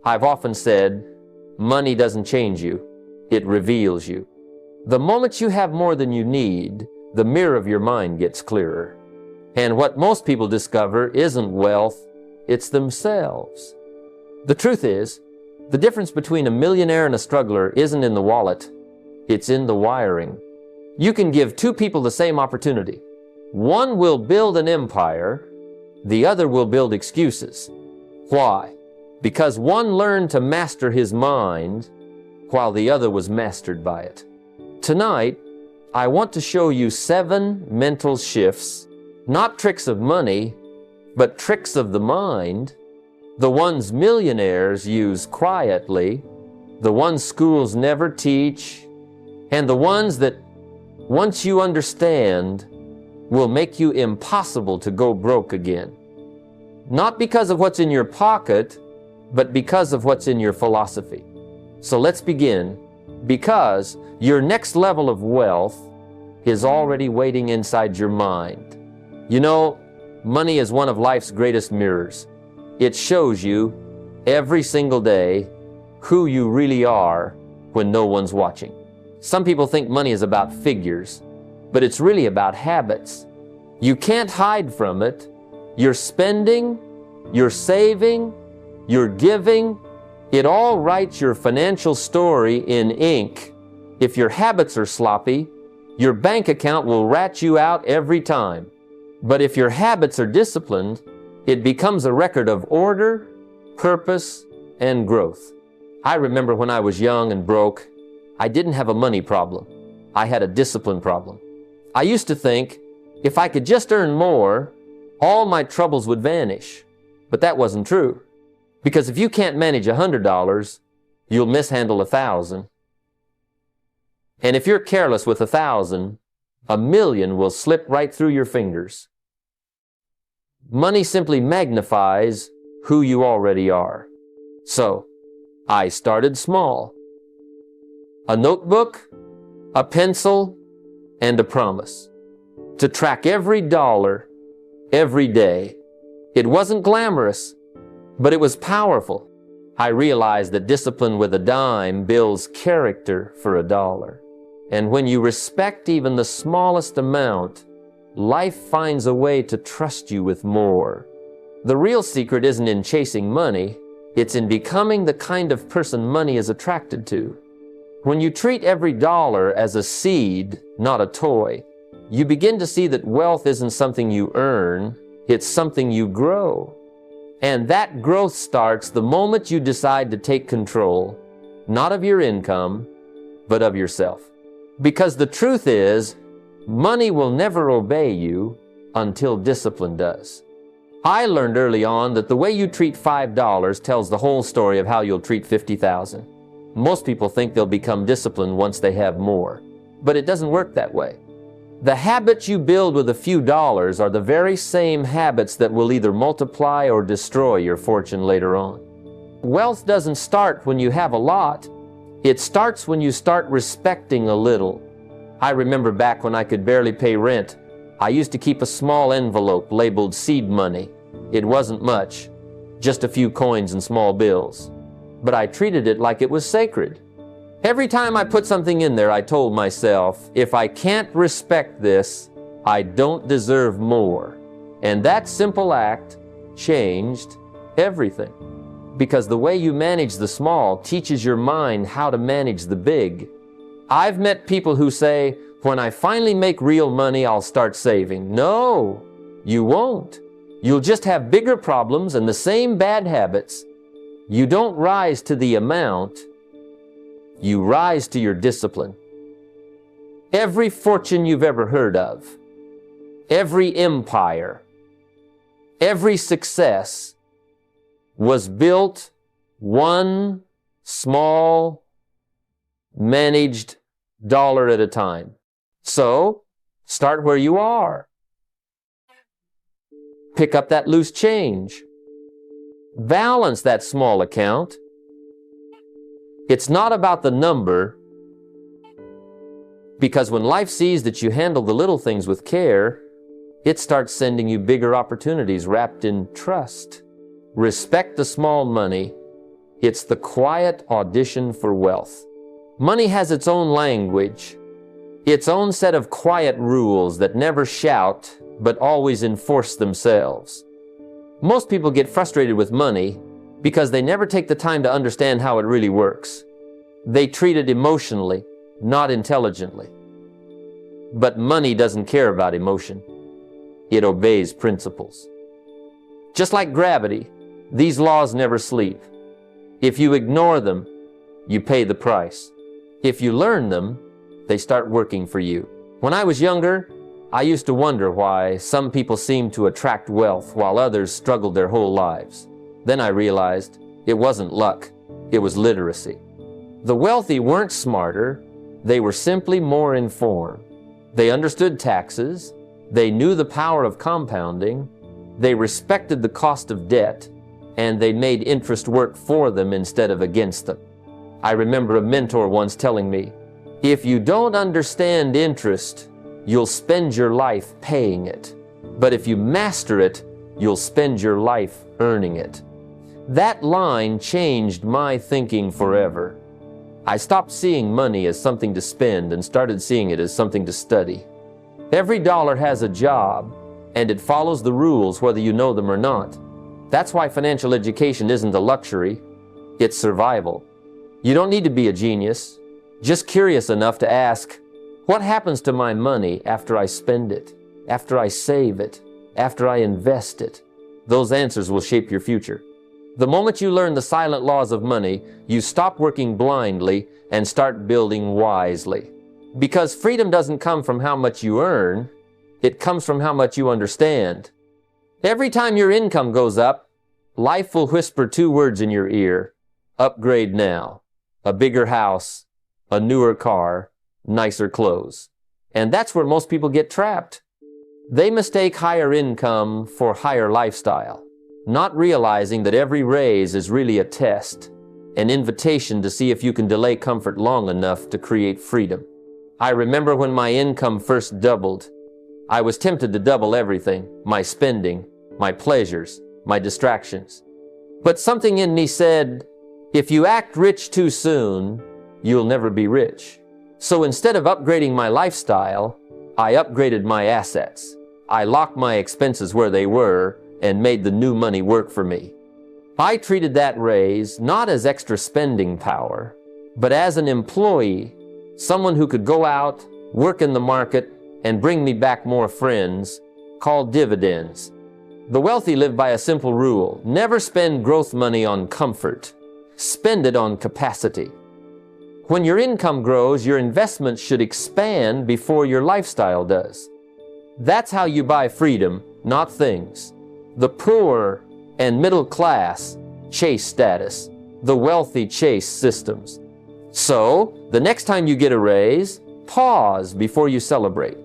I've often said, money doesn't change you, it reveals you. The moment you have more than you need, the mirror of your mind gets clearer. And what most people discover isn't wealth, it's themselves. The truth is, the difference between a millionaire and a struggler isn't in the wallet, it's in the wiring. You can give two people the same opportunity. One will build an empire, the other will build excuses. Why? Because one learned to master his mind while the other was mastered by it. Tonight, I want to show you 7 mental shifts, not tricks of money, but tricks of the mind, the ones millionaires use quietly, the ones schools never teach, and the ones that, once you understand, will make you impossible to go broke again. Not because of what's in your pocket, but because of what's in your philosophy. So let's begin, because your next level of wealth is already waiting inside your mind. You know, money is one of life's greatest mirrors. It shows you every single day who you really are when no one's watching. Some people think money is about figures, but it's really about habits. You can't hide from it. You're spending, you're saving, you're giving. It all writes your financial story in ink. If your habits are sloppy, your bank account will rat you out every time. But if your habits are disciplined, it becomes a record of order, purpose, and growth. I remember when I was young and broke, I didn't have a money problem. I had a discipline problem. I used to think, if I could just earn more, all my troubles would vanish. But that wasn't true. Because if you can't manage $100, you'll mishandle 1,000. And if you're careless with 1,000, 1,000,000 will slip right through your fingers. Money simply magnifies who you already are. So, I started small. A notebook, a pencil, and a promise to track every dollar, every day. It wasn't glamorous, but it was powerful. I realized that discipline with a dime builds character for $1. And when you respect even the smallest amount, life finds a way to trust you with more. The real secret isn't in chasing money, it's in becoming the kind of person money is attracted to. When you treat every dollar as a seed, not a toy, you begin to see that wealth isn't something you earn, it's something you grow. And that growth starts the moment you decide to take control, not of your income, but of yourself. Because the truth is, money will never obey you until discipline does. I learned early on that the way you treat $5 tells the whole story of how you'll treat 50,000. Most people think they'll become disciplined once they have more, but it doesn't work that way. The habits you build with a few dollars are the very same habits that will either multiply or destroy your fortune later on. Wealth doesn't start when you have a lot. It starts when you start respecting a little. I remember back when I could barely pay rent, I used to keep a small envelope labeled seed money. It wasn't much, just a few coins and small bills. But I treated it like it was sacred. Every time I put something in there, I told myself, if I can't respect this, I don't deserve more. And that simple act changed everything. Because the way you manage the small teaches your mind how to manage the big. I've met people who say, when I finally make real money, I'll start saving. No, you won't. You'll just have bigger problems and the same bad habits. You don't rise to the amount, you rise to your discipline. Every fortune you've ever heard of, every empire, every success was built one small, managed dollar at a time. So, start where you are. Pick up that loose change. Balance that small account. It's not about the number, because when life sees that you handle the little things with care, it starts sending you bigger opportunities wrapped in trust. Respect the small money. It's the quiet audition for wealth. Money has its own language, its own set of quiet rules that never shout but always enforce themselves. Most people get frustrated with money because they never take the time to understand how it really works. They treat it emotionally, not intelligently. But money doesn't care about emotion. It obeys principles. Just like gravity, these laws never sleep. If you ignore them, you pay the price. If you learn them, they start working for you. When I was younger, I used to wonder why some people seemed to attract wealth while others struggled their whole lives. Then I realized it wasn't luck, it was literacy. The wealthy weren't smarter, they were simply more informed. They understood taxes, they knew the power of compounding, they respected the cost of debt, and they made interest work for them instead of against them. I remember a mentor once telling me, if you don't understand interest, you'll spend your life paying it. But if you master it, you'll spend your life earning it. That line changed my thinking forever. I stopped seeing money as something to spend and started seeing it as something to study. Every dollar has a job, and it follows the rules whether you know them or not. That's why financial education isn't a luxury, it's survival. You don't need to be a genius, just curious enough to ask, what happens to my money after I spend it, after I save it, after I invest it? Those answers will shape your future. The moment you learn the silent laws of money, you stop working blindly and start building wisely. Because freedom doesn't come from how much you earn, it comes from how much you understand. Every time your income goes up, life will whisper two words in your ear: upgrade now, a bigger house, a newer car, nicer clothes. And that's where most people get trapped. They mistake higher income for higher lifestyle, not realizing that every raise is really a test, an invitation to see if you can delay comfort long enough to create freedom. I remember when my income first doubled, I was tempted to double everything, my spending, my pleasures, my distractions. But something in me said, if you act rich too soon, you'll never be rich. So instead of upgrading my lifestyle, I upgraded my assets. I locked my expenses where they were and made the new money work for me. I treated that raise not as extra spending power, but as an employee, someone who could go out, work in the market, and bring me back more friends, called dividends. The wealthy live by a simple rule: never spend growth money on comfort. Spend it on capacity. When your income grows, your investments should expand before your lifestyle does. That's how you buy freedom, not things. The poor and middle class chase status. The wealthy chase systems. So, the next time you get a raise, pause before you celebrate.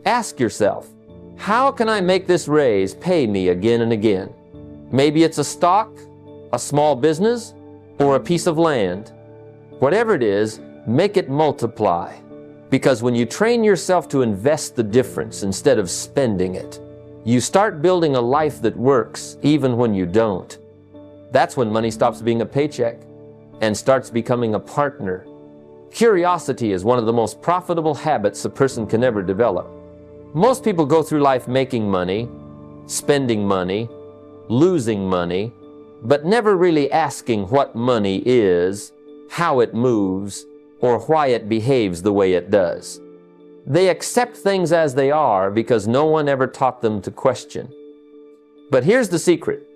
Ask yourself, how can I make this raise pay me again and again? Maybe it's a stock, a small business, or a piece of land. Whatever it is, make it multiply. Because when you train yourself to invest the difference instead of spending it, you start building a life that works even when you don't. That's when money stops being a paycheck and starts becoming a partner. Curiosity is one of the most profitable habits a person can ever develop. Most people go through life making money, spending money, losing money, but never really asking what money is, how it moves, or why it behaves the way it does. They accept things as they are because no one ever taught them to question. But here's the secret.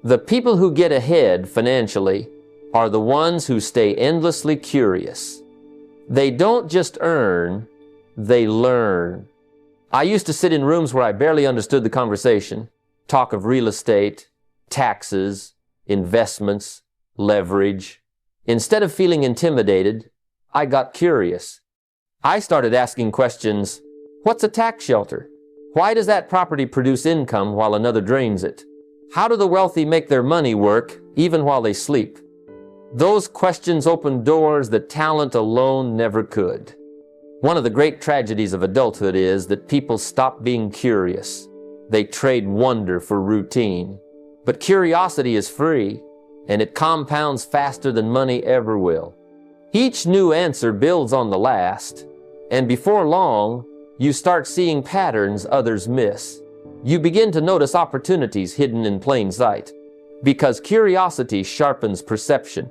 The people who get ahead financially are the ones who stay endlessly curious. They don't just earn, they learn. I used to sit in rooms where I barely understood the conversation, talk of real estate, taxes, investments, leverage. Instead of feeling intimidated, I got curious. I started asking questions. What's a tax shelter? Why does that property produce income while another drains it? How do the wealthy make their money work even while they sleep? Those questions open doors that talent alone never could. One of the great tragedies of adulthood is that people stop being curious. They trade wonder for routine. But curiosity is free. and it compounds faster than money ever will. Each new answer builds on the last, and before long, you start seeing patterns others miss. You begin to notice opportunities hidden in plain sight, because curiosity sharpens perception.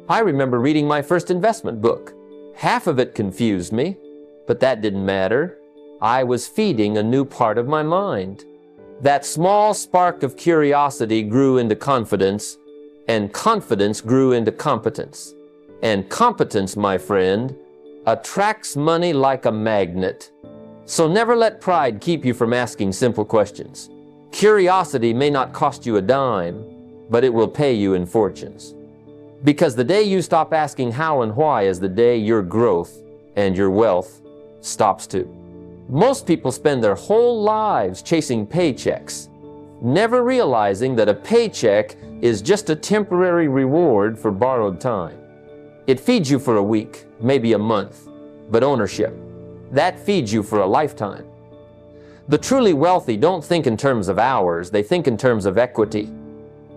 I remember reading my first investment book. Half of it confused me, but that didn't matter. I was feeding a new part of my mind. That small spark of curiosity grew into confidence, and confidence grew into competence. And competence, my friend, attracts money like a magnet. So never let pride keep you from asking simple questions. Curiosity may not cost you a dime, but it will pay you in fortunes. Because the day you stop asking how and why is the day your growth and your wealth stops too. Most people spend their whole lives chasing paychecks, never realizing that a paycheck is just a temporary reward for borrowed time. It feeds you for a week, maybe a month, but ownership, that feeds you for a lifetime. The truly wealthy don't think in terms of hours, they think in terms of equity.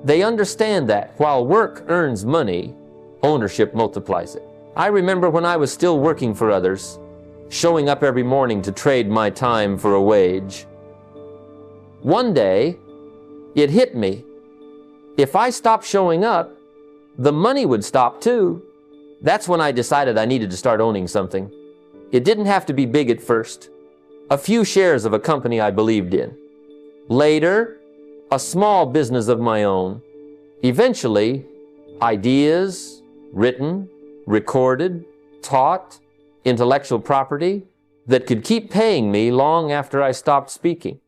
They understand that while work earns money, ownership multiplies it. I remember when I was still working for others, showing up every morning to trade my time for a wage. One day, it hit me. If I stopped showing up, the money would stop too. That's when I decided I needed to start owning something. It didn't have to be big at first. A few shares of a company I believed in. Later, a small business of my own. Eventually, ideas, written, recorded, taught, intellectual property that could keep paying me long after I stopped speaking.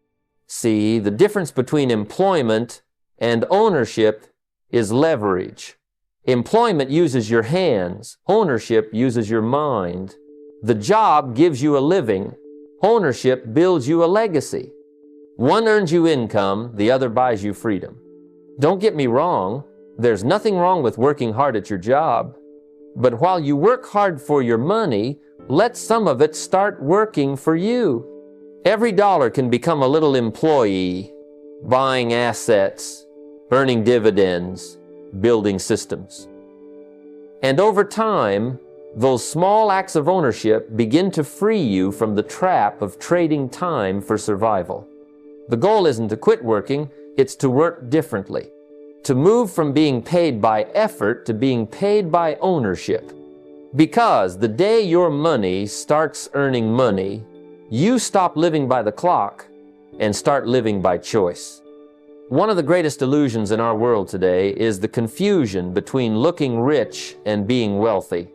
See, the difference between employment and ownership is leverage. Employment uses your hands. Ownership uses your mind. The job gives you a living. Ownership builds you a legacy. One earns you income, the other buys you freedom. Don't get me wrong, there's nothing wrong with working hard at your job. But while you work hard for your money, let some of it start working for you. Every dollar can become a little employee, buying assets, earning dividends, building systems. And over time, those small acts of ownership begin to free you from the trap of trading time for survival. The goal isn't to quit working, it's to work differently. To move from being paid by effort to being paid by ownership. Because the day your money starts earning money, you stop living by the clock and start living by choice. One of the greatest illusions in our world today is the confusion between looking rich and being wealthy.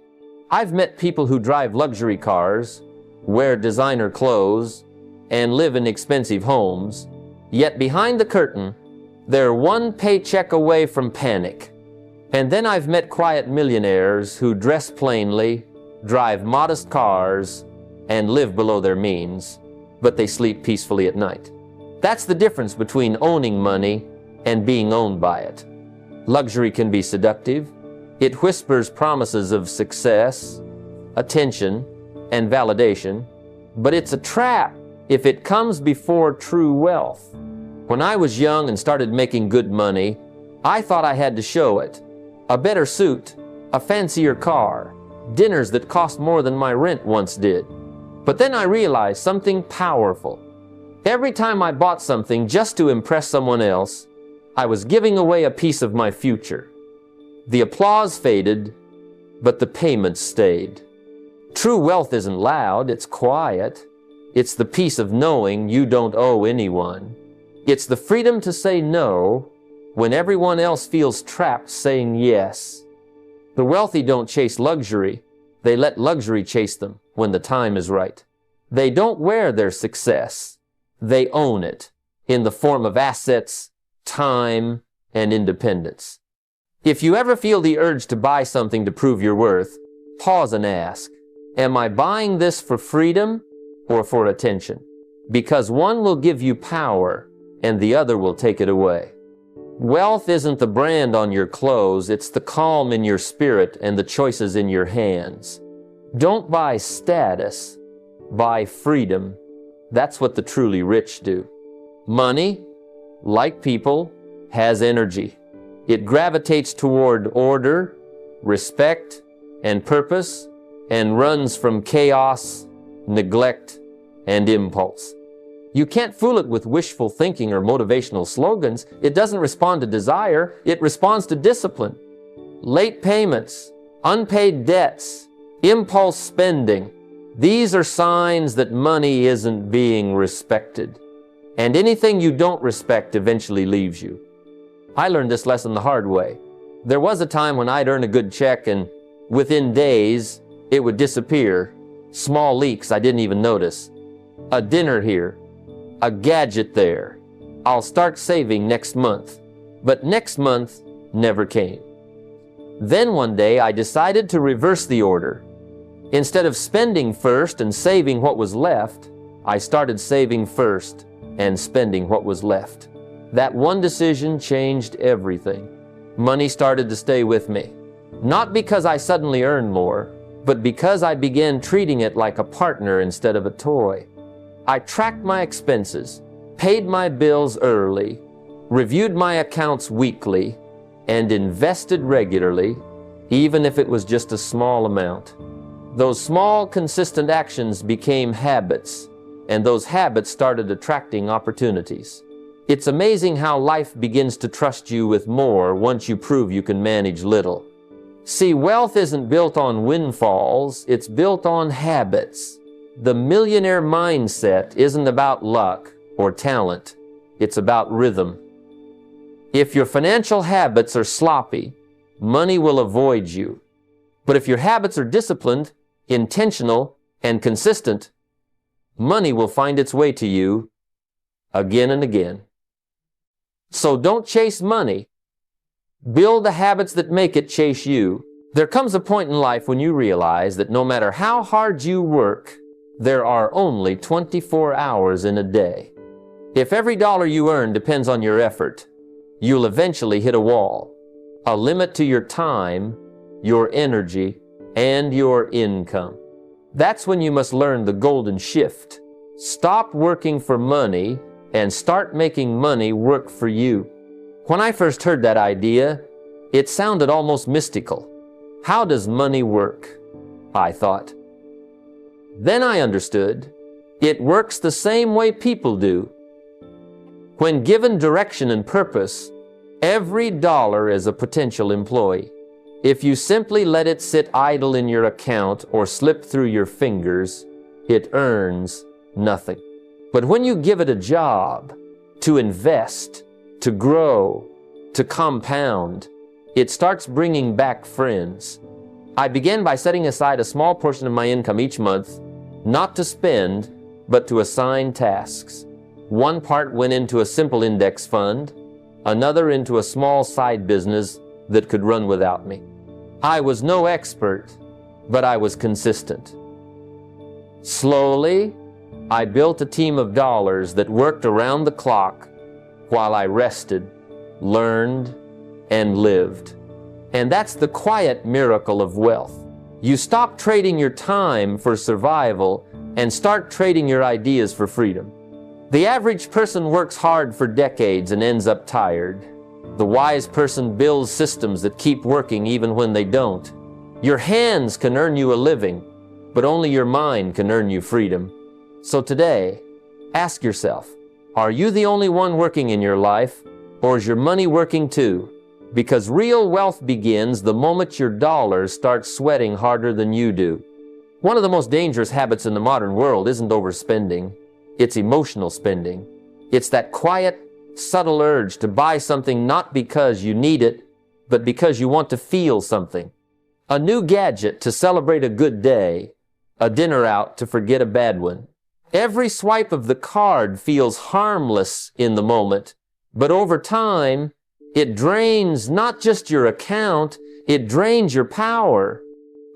I've met people who drive luxury cars, wear designer clothes, and live in expensive homes, yet behind the curtain, they're one paycheck away from panic. And then I've met quiet millionaires who dress plainly, drive modest cars, and live below their means, but they sleep peacefully at night. That's the difference between owning money and being owned by it. Luxury can be seductive. It whispers promises of success, attention, and validation, but it's a trap if it comes before true wealth. When I was young and started making good money, I thought I had to show it. A better suit, a fancier car, dinners that cost more than my rent once did. But then I realized something powerful. Every time I bought something just to impress someone else, I was giving away a piece of my future. The applause faded, but the payments stayed. True wealth isn't loud, it's quiet. It's the peace of knowing you don't owe anyone. It's the freedom to say no when everyone else feels trapped saying yes. The wealthy don't chase luxury. They let luxury chase them when the time is right. They don't wear their success. They own it in the form of assets, time, and independence. If you ever feel the urge to buy something to prove your worth, pause and ask, am I buying this for freedom or for attention? Because one will give you power and the other will take it away. Wealth isn't the brand on your clothes, it's the calm in your spirit and the choices in your hands. Don't buy status, buy freedom. That's what the truly rich do. Money, like people, has energy. It gravitates toward order, respect, and purpose, and runs from chaos, neglect, and impulse. You can't fool it with wishful thinking or motivational slogans. It doesn't respond to desire, it responds to discipline. Late payments, unpaid debts, impulse spending, these are signs that money isn't being respected. And anything you don't respect eventually leaves you. I learned this lesson the hard way. There was a time when I'd earn a good check and within days it would disappear. Small leaks I didn't even notice. A dinner here, a gadget there. I'll start saving next month. But next month never came. Then one day I decided to reverse the order. Instead of spending first and saving what was left, I started saving first and spending what was left. That one decision changed everything. Money started to stay with me. Not because I suddenly earned more, but because I began treating it like a partner instead of a toy. I tracked my expenses, paid my bills early, reviewed my accounts weekly, and invested regularly, even if it was just a small amount. Those small, consistent actions became habits, and those habits started attracting opportunities. It's amazing how life begins to trust you with more once you prove you can manage little. See, wealth isn't built on windfalls, it's built on habits. The millionaire mindset isn't about luck or talent, it's about rhythm. If your financial habits are sloppy, money will avoid you. But if your habits are disciplined, intentional, and consistent, money will find its way to you again and again. So don't chase money. Build the habits that make it chase you. There comes a point in life when you realize that no matter how hard you work, there are only 24 hours in a day. If every dollar you earn depends on your effort, you'll eventually hit a wall, a limit to your time, your energy, and your income. That's when you must learn the golden shift. Stop working for money and start making money work for you. When I first heard that idea, it sounded almost mystical. How does money work? I thought. Then I understood. It works the same way people do. When given direction and purpose, every dollar is a potential employee. If you simply let it sit idle in your account or slip through your fingers, it earns nothing. But when you give it a job, to invest, to grow, to compound, it starts bringing back friends. I began by setting aside a small portion of my income each month, not to spend, but to assign tasks. One part went into a simple index fund, another into a small side business that could run without me. I was no expert, but I was consistent. Slowly, I built a team of dollars that worked around the clock while I rested, learned, and lived. And that's the quiet miracle of wealth. You stop trading your time for survival and start trading your ideas for freedom. The average person works hard for decades and ends up tired. The wise person builds systems that keep working even when they don't. Your hands can earn you a living, but only your mind can earn you freedom. So today, ask yourself, are you the only one working in your life, or is your money working too? Because real wealth begins the moment your dollars start sweating harder than you do. One of the most dangerous habits in the modern world isn't overspending, it's emotional spending. It's that quiet, subtle urge to buy something not because you need it, but because you want to feel something. A new gadget to celebrate a good day, a dinner out to forget a bad one. Every swipe of the card feels harmless in the moment, but over time, it drains not just your account, it drains your power.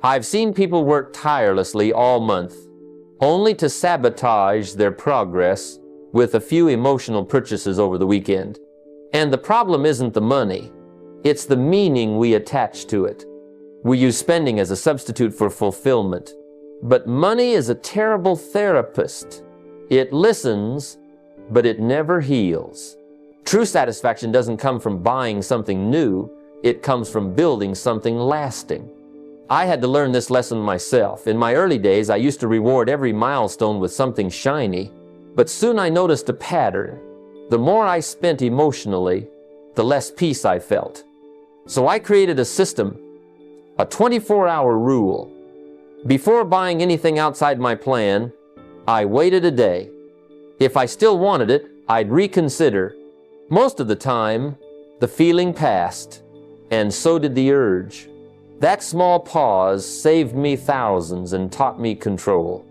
I've seen people work tirelessly all month, only to sabotage their progress with a few emotional purchases over the weekend. And the problem isn't the money, it's the meaning we attach to it. We use spending as a substitute for fulfillment. But money is a terrible therapist. It listens, but it never heals. True satisfaction doesn't come from buying something new, it comes from building something lasting. I had to learn this lesson myself. In my early days, I used to reward every milestone with something shiny, but soon I noticed a pattern. The more I spent emotionally, the less peace I felt. So I created a system, a 24-hour rule. Before buying anything outside my plan, I waited a day. If I still wanted it, I'd reconsider. Most of the time, the feeling passed, and so did the urge. That small pause saved me thousands and taught me control.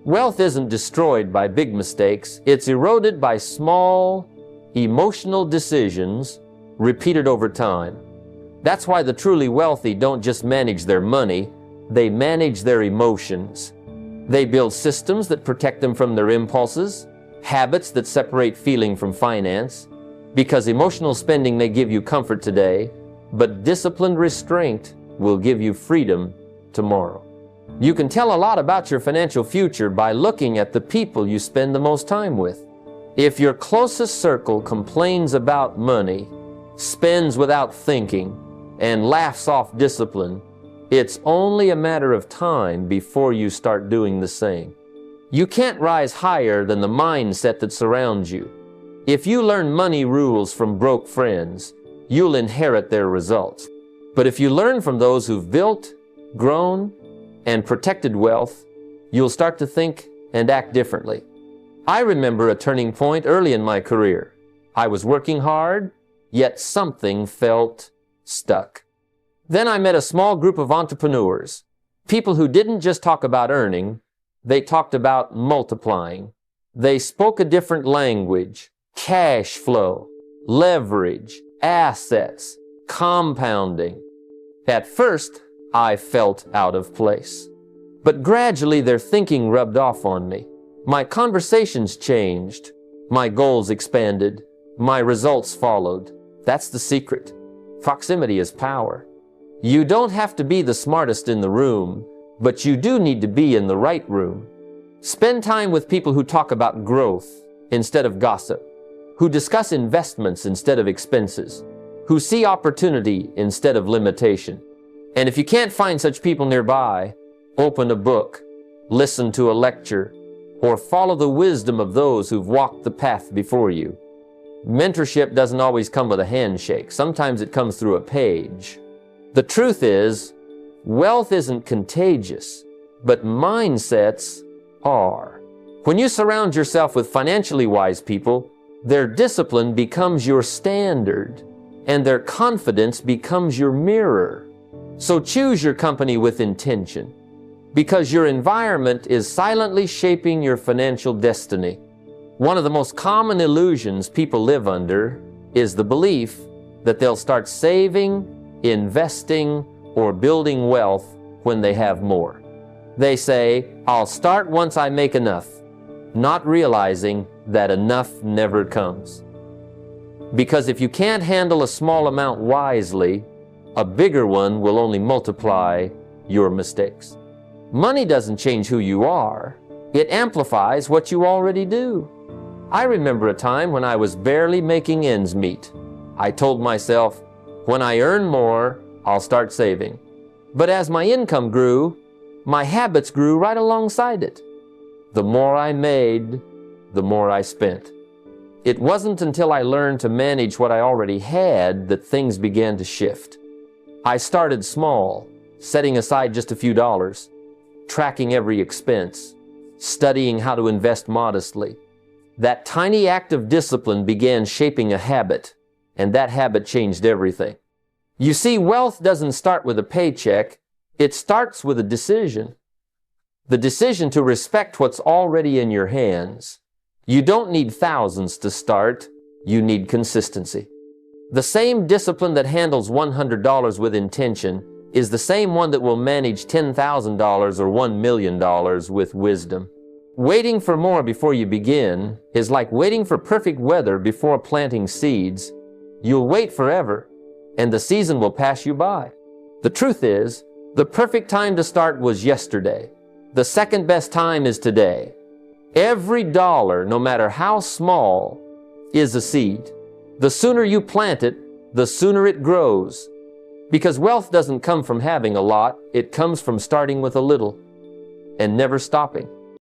Wealth isn't destroyed by big mistakes, it's eroded by small, emotional decisions repeated over time. That's why the truly wealthy don't just manage their money, they manage their emotions. They build systems that protect them from their impulses, habits that separate feeling from finance, because emotional spending may give you comfort today, but disciplined restraint will give you freedom tomorrow. You can tell a lot about your financial future by looking at the people you spend the most time with. If your closest circle complains about money, spends without thinking, and laughs off discipline, it's only a matter of time before you start doing the same. You can't rise higher than the mindset that surrounds you. If you learn money rules from broke friends, you'll inherit their results. But if you learn from those who've built, grown, and protected wealth, you'll start to think and act differently. I remember a turning point early in my career. I was working hard, yet something felt stuck. Then I met a small group of entrepreneurs, people who didn't just talk about earning, they talked about multiplying. They spoke a different language: cash flow, leverage, assets, compounding. At first, I felt out of place. But gradually their thinking rubbed off on me. My conversations changed. My goals expanded. My results followed. That's the secret. Proximity is power. You don't have to be the smartest in the room, but you do need to be in the right room. Spend time with people who talk about growth instead of gossip, who discuss investments instead of expenses, who see opportunity instead of limitation. And if you can't find such people nearby, open a book, listen to a lecture, or follow the wisdom of those who've walked the path before you. Mentorship doesn't always come with a handshake. Sometimes it comes through a page. The truth is, wealth isn't contagious, but mindsets are. When you surround yourself with financially wise people, their discipline becomes your standard, and their confidence becomes your mirror. So choose your company with intention, because your environment is silently shaping your financial destiny. One of the most common illusions people live under is the belief that they'll start saving, investing, or building wealth when they have more. They say, "I'll start once I make enough," not realizing that enough never comes. Because if you can't handle a small amount wisely, a bigger one will only multiply your mistakes. Money doesn't change who you are. It amplifies what you already do. I remember a time when I was barely making ends meet. I told myself, when I earn more, I'll start saving. But as my income grew, my habits grew right alongside it. The more I made, the more I spent. It wasn't until I learned to manage what I already had that things began to shift. I started small, setting aside just a few dollars, tracking every expense, studying how to invest modestly. That tiny act of discipline began shaping a habit, and that habit changed everything. You see, wealth doesn't start with a paycheck, it starts with a decision. The decision to respect what's already in your hands. You don't need thousands to start, you need consistency. The same discipline that handles $100 with intention is the same one that will manage $10,000 or $1 million with wisdom. Waiting for more before you begin is like waiting for perfect weather before planting seeds. You'll wait forever, and the season will pass you by. The truth is, the perfect time to start was yesterday. The second best time is today. Every dollar, no matter how small, is a seed. The sooner you plant it, the sooner it grows. Because wealth doesn't come from having a lot, it comes from starting with a little and never stopping.